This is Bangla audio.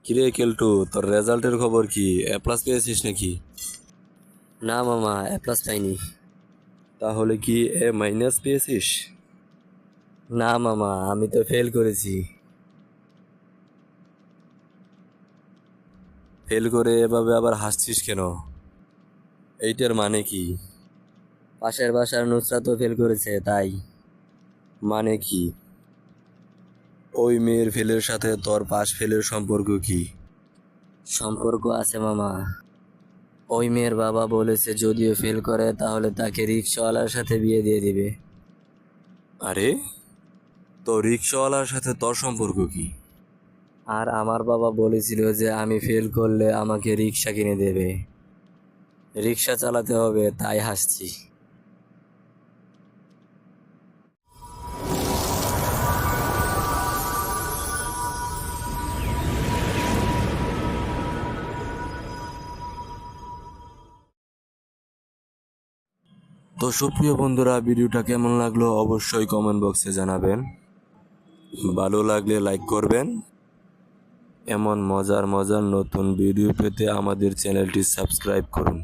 কিরে কেলটু, তোর রেজাল্টের খবর কি? এ প্লাস পেয়েছিস নাকি? না মামা, এ প্লাস পাইনি। তাহলে কি এ মাইনাস পেয়েছিস? না মামা, আমি তো ফেল করেছি। ফেল করে এভাবে আবার হাসছিস কেন? এইটার মানে কি? পাশের বাসার নুসরাতও ফেল করেছে, তাই। মানে কি? ওই মেয়ের ফেলের সাথে তোর পাশ ফেলের সম্পর্ক কি? সম্পর্ক আছে মামা। ওই মেয়ের বাবা বলেছে যদিও ফেল করে তাহলে তাকে রিক্সাওয়ালার সাথে বিয়ে দিয়ে দিবে। আরে, তো রিক্সাওয়ালার সাথে তোর সম্পর্ক কি? আর আমার বাবা বলেছিল যে আমি ফেল করলে আমাকে রিক্সা কিনে দেবে। রিক্সা চালাতে হবে, তাই হাসছি। তো সুপ্রিয় বন্ধুরা, ভিডিওটা কেমন লাগলো অবশ্যই কমেন্ট বক্সে জানাবেন। ভালো লাগলে লাইক করবেন। এমন মজার মজার নতুন ভিডিও পেতে আমাদের চ্যানেলটি সাবস্ক্রাইব করুন।